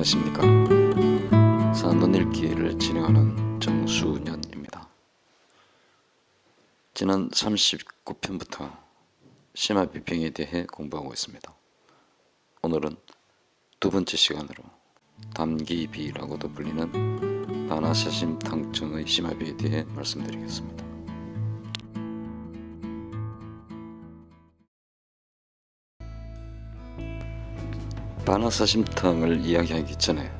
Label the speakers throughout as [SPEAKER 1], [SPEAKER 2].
[SPEAKER 1] 안녕하십니까. 산론 읽기를 진행하는 정수년입니다. 지난 39편부터 심화비평에 대해 공부하고 있습니다. 오늘은 두 번째 시간으로 담기비라고도 불리는 반화사심탕증의 심화비에 대해 말씀드리겠습니다. 반화사심탕을 이야기하기 전에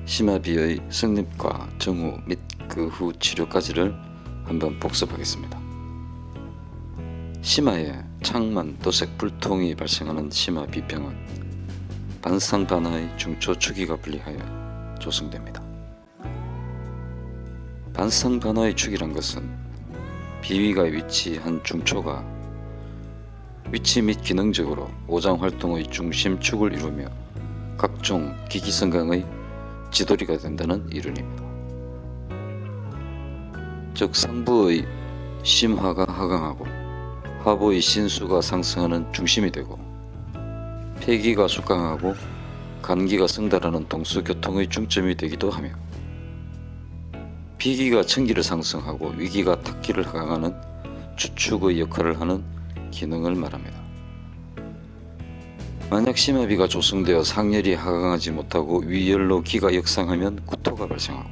[SPEAKER 1] 심화비의 성립과 정후 및 그 후 치료까지를 한번 복습하겠습니다. 심화에 창만, 도색, 불통이 발생하는 심화비병은 반상반화의 중초 주기가 분리하여 조성됩니다. 반상반화의 주기란 것은 비위가 위치한 중초가 위치 및 기능적으로 오장활동의 중심축을 이루며 각종 기기성강의 지도리가 된다는 이론입니다. 즉 상부의 심화가 하강하고 하부의 신수가 상승하는 중심이 되고 폐기가 숙강하고 간기가 성달하는 동수교통의 중점이 되기도 하며 비기가 천기를 상승하고 위기가 탁기를 하강하는 주축의 역할을 하는 기능을 말합니다. 만약 심화비가 조성되어 상열이 하강하지 못하고 위열로 기가 역상하면 구토가 발생하고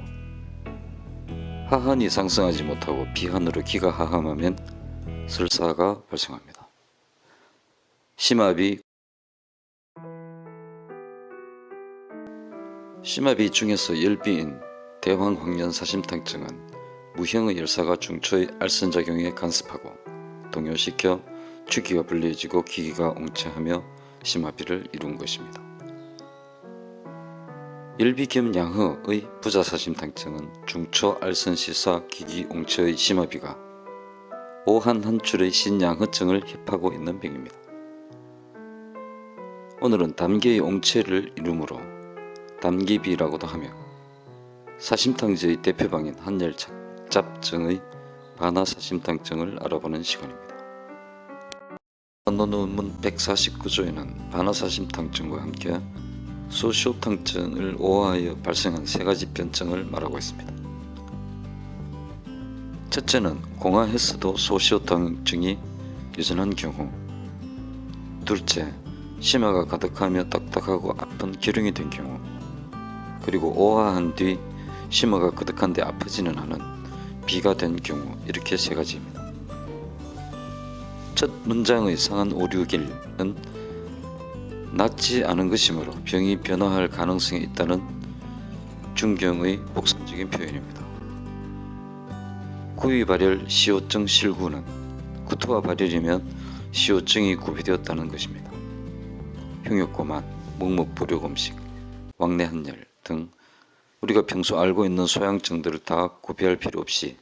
[SPEAKER 1] 하한이 상승하지 못하고 비한으로 기가 하함하면 설사가 발생합니다. 심화비 중에서 열비인 대황황년사심탕증은 무형의 열사가 중초의 알선작용에 간섭하고 동요시켜 주기가 불리해지고 기기가 옹체하며 심화비를 이룬 것입니다. 열비 겸 양허의 부자사심탕증은 중초 알선시사 기기 옹체의 심화비가 오한 한출의 신양허증을 협하고 있는 병입니다. 오늘은 담기의 옹체를 이루므로 담기비라고도 하며 사심탕제의 대표방인 한열잡증의 반화사심탕증을 알아보는 시간입니다. 논문 149조에는 반화사심탕증과 함께 소시오탕증을 오화하여 발생한 세 가지 변증을 말하고 있습니다. 첫째는 공화했어도 소시오탕증이 여전한 경우, 둘째, 심화가 가득하며 딱딱하고 아픈 기흉이 된 경우, 그리고 오화한 뒤 심화가 가득한데 아프지는 않은 비가 된 경우, 이렇게 세 가지입니다. 첫 문장의 상한 오류길은 낫지 않은 것이므로 병이 변화할 가능성이 있다는 중경의 복선적인 표현입니다. 구의 발열 시호증 실구는 구토와 발열이면 시호증이 구비되었다는 것입니다. 흉욕고만, 묵묵부력음식, 왕래한열 등 우리가 평소 알고 있는 소양증들을 다 구비할 필요 없이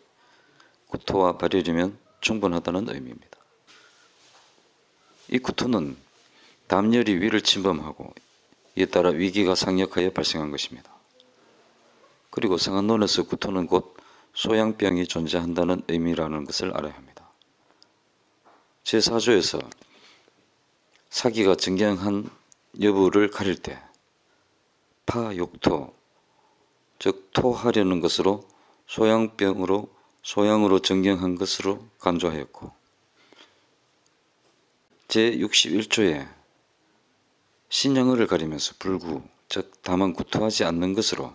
[SPEAKER 1] 구토와 발열이면 충분하다는 의미입니다. 이 구토는 담열이 위를 침범하고 이에 따라 위기가 상역하여 발생한 것입니다. 그리고 상한론에서 구토는 곧 소양병이 존재한다는 의미라는 것을 알아야 합니다. 제4조에서 사기가 정경한 여부를 가릴 때 파욕토, 즉 토하려는 것으로 소양으로 정경한 것으로 간주하였고, 제61조에 신양어를 가리면서 불구, 즉 다만 구토하지 않는 것으로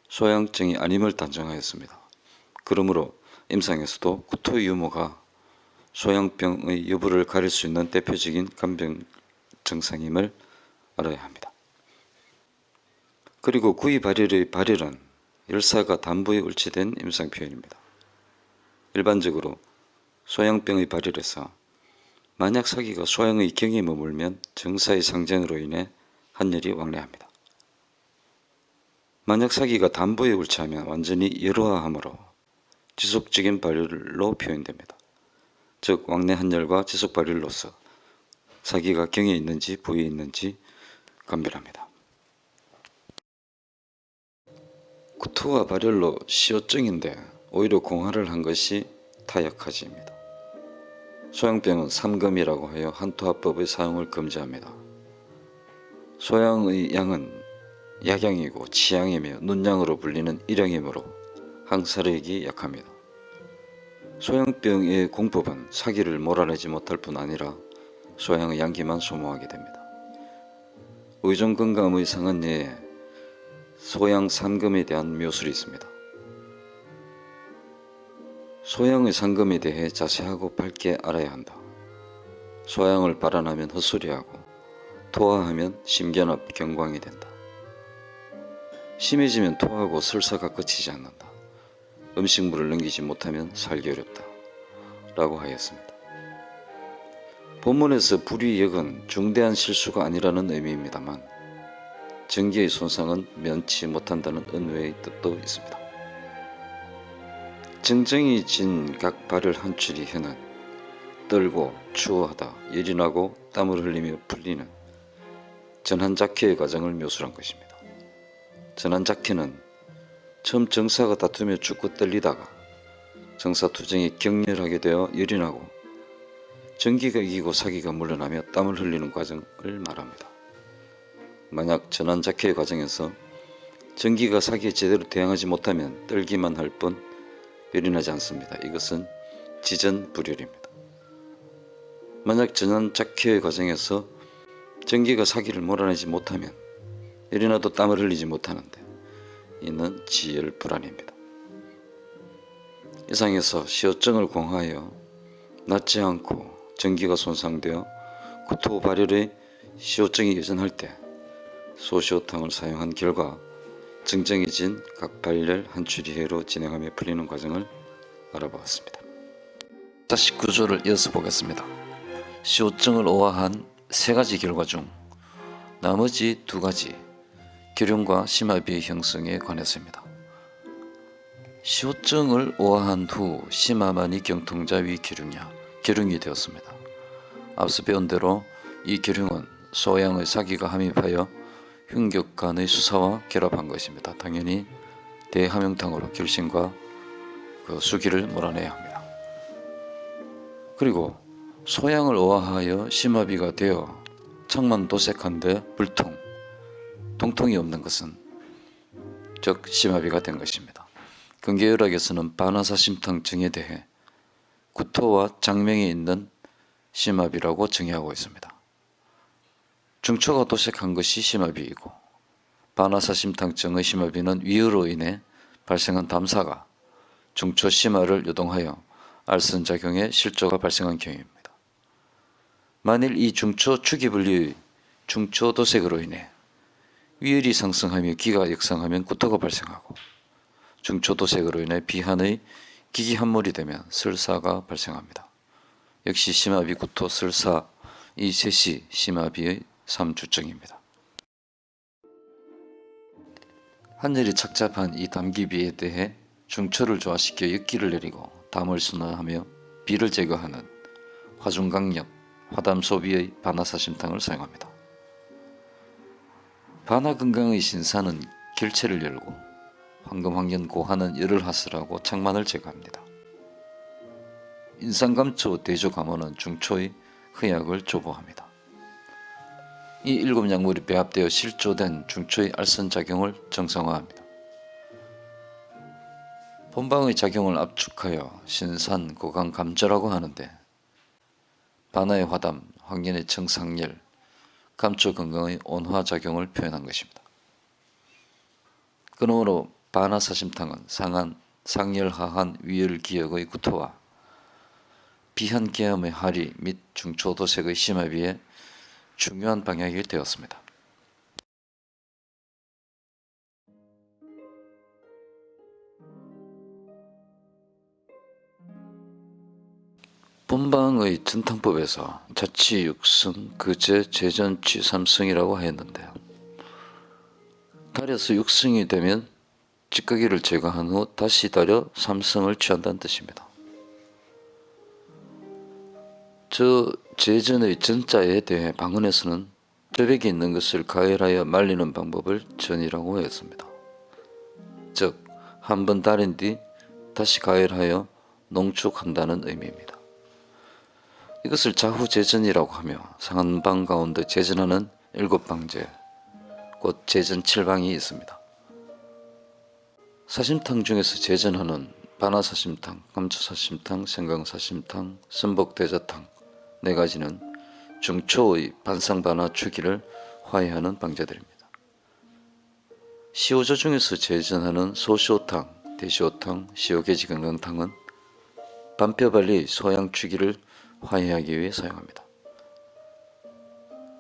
[SPEAKER 1] 소양증이 아님을 단정하였습니다. 그러므로 임상에서도 구토의 유무가 소양병의 여부를 가릴 수 있는 대표적인 간병 증상임을 알아야 합니다. 그리고 구의 발열의 발열은 열사가 담부에 울치된 임상 표현입니다. 일반적으로 소양병의 발열에서 만약 사기가 소양의 경에 머물면 정사의 상전으로 인해 한열이 왕래합니다. 만약 사기가 담부에 울치하면 완전히 열화하므로 지속적인 발열로 표현됩니다. 즉 왕래 한열과 지속 발열로서 사기가 경에 있는지 부에 있는지 감별합니다. 구토와 발열로 시호증인데 오히려 공화를 한 것이 타약하지입니다. 소양병은 삼금이라고 하여 한투하법의 사용을 금지합니다. 소양의 양은 약양이고 치양이며 눈양으로 불리는 일양이므로 항사력이 약합니다. 소양병의 공법은 사기를 몰아내지 못할 뿐 아니라 소양의 양기만 소모하게 됩니다. 의존건강의 상한예에 소양 상금에 대한 묘술이 있습니다. 소양의 상금에 대해 자세하고 밝게 알아야 한다. 소양을 발환하면 헛소리하고 토하하면 심견업 경광이 된다. 심해지면 토하고 설사가 그치지 않는다. 음식물을 넘기지 못하면 살기 어렵다. 라고 하였습니다. 본문에서 불위역은 중대한 실수가 아니라는 의미입니다만 전기의 손상은 면치 못한다는 은외의 뜻도 있습니다. 정정이 진 각 발열 한출이 혀는 떨고 추워하다 열이 나고 땀을 흘리며 풀리는 전환작회의 과정을 묘술한 것입니다. 전환작회는 처음 정사가 다투며 죽고 떨리다가 정사투쟁이 격렬하게 되어 열이 나고 전기가 이기고 사기가 물러나며 땀을 흘리는 과정을 말합니다. 만약 전환작회의 과정에서 전기가 사기에 제대로 대항하지 못하면 떨기만 할 뿐 열이 나지 않습니다. 이것은 지전불열입니다. 만약 전환작회의 과정에서 전기가 사기를 몰아내지 못하면 열이 나도 땀을 흘리지 못하는데 이는 지열불안입니다. 이상에서 시호증을 공하여 낫지 않고 전기가 손상되어 구토 발열의 시호증이 여전할 때 소시호탕을 사용한 결과 정정해진 각 발열 한추리해로 진행하며 풀리는 과정을 알아보았습니다. 19조를 이어서 보겠습니다. 시호증을 오화한 3가지 결과 중 나머지 2가지 계룡과 심화비의 형성에 관해서입니다. 시호증을 오화한 후 심화만이 경통자 위 계룡이 되었습니다. 앞서 배운 대로 이 계룡은 소양의 사기가 함입하여 흉격간의 수사와 결합한 것입니다. 당연히 대함용탕으로 결심과 수기를 몰아내야 합니다. 그리고 소양을 오화하여 심화비가 되어 창만 도색한데 불통, 통통이 없는 것은 즉 심화비가 된 것입니다. 근계열학에서는 반화사심탕증에 대해 구토와 장명이 있는 심화비라고 정의하고 있습니다. 중초가 도색한 것이 심화비이고 반화사심탕증의 심화비는 위열로 인해 발생한 담사가 중초 심화를 유동하여 알선작용에 실조가 발생한 경우입니다. 만일 이 중초 축이분리의 중초 도색으로 인해 위열이 상승하며 기가 역상하면 구토가 발생하고 중초 도색으로 인해 비한의 기기한몰이 되면 설사가 발생합니다. 역시 심화비, 구토, 설사 이 셋이 심화비의 3주증입니다. 한열이 착잡한 이 담기비에 대해 중초를 조화시켜 역기를 내리고 담을 순환하며 비를 제거하는 화중강력, 화담소비의 반화사심탕을 사용합니다. 반화건강의 신사는 결체를 열고 황금황년 고하는 열을 하설하고 창만을 제거합니다. 인상감초 대조감원은 중초의 흐약을 조보합니다. 이 7약물이 배합되어 실조된 중초의 알선작용을 정상화합니다. 본방의 작용을 압축하여 신산, 고강, 감조라고 하는데 반화의 화담, 황년의 청상열, 감초 건강의 온화작용을 표현한 것입니다. 그러므로 반화사심탕은 상한, 상열하한 위열기역의 구토와 비한계염의 하리 및 중초도색의 심화비에 중요한 방향이 되었습니다. 본방의 전탕법에서 자치 육승, 그제, 재전, 취삼승이라고 하였는데요. 달여서 육승이 되면 찌꺼기를 제거한 후 다시 달여 삼승을 취한다는 뜻입니다. 저 재전의 전자에 대해 방언에서는 쩌백이 있는 것을 가열하여 말리는 방법을 전이라고 하였습니다. 즉, 한 번 달인 뒤 다시 가열하여 농축한다는 의미입니다. 이것을 자후재전이라고 하며 상한방 가운데 재전하는 7방제, 곧 제전 7방이 있습니다. 사심탕 중에서 제전하는 바나사심탕, 감초사심탕, 생강사심탕, 선복대자탕 4가지는 중초의 반상반화 주기를 화해하는 방제들입니다. 시오조 중에서 제전하는 소시오탕, 대시오탕, 시오개지건강탕은 반뼈발리 소양 주기를 화해하기 위해 사용합니다.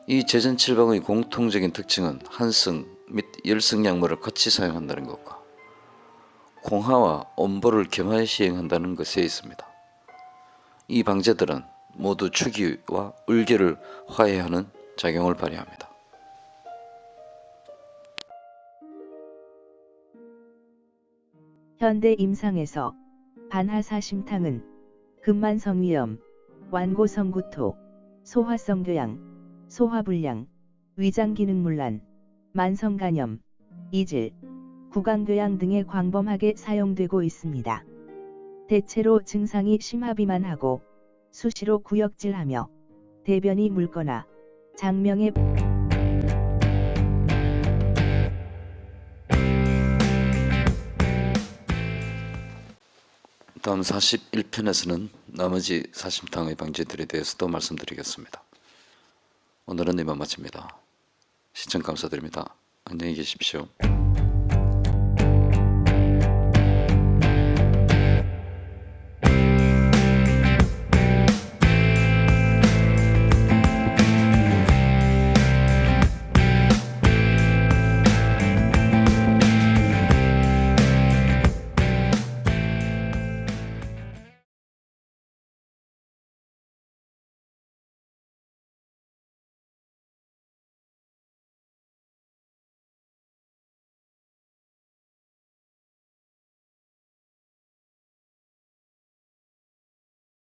[SPEAKER 1] 이 제전 7방의 공통적인 특징은 한성 및 열성 약물을 같이 사용한다는 것과 공하와 온보를 겸하여 시행한다는 것에 있습니다. 이 방제들은 모두 추기와 울기를 화해하는 작용을 발휘합니다.
[SPEAKER 2] 현대 임상에서 반하사심탕은 근만성위염, 완고성구토, 소화성교양, 소화불량, 위장기능문란, 만성간염, 이질, 구강교양 등에 광범하게 사용되고 있습니다. 대체로 증상이 심하비만하고 수시로 구역질하며 대변이 묽거나 장명에
[SPEAKER 1] 다음 41편에서는 나머지 사심탕의 방제들에 대해서도 말씀드리겠습니다. 오늘은 이만 마칩니다. 시청 감사드립니다. 안녕히 계십시오.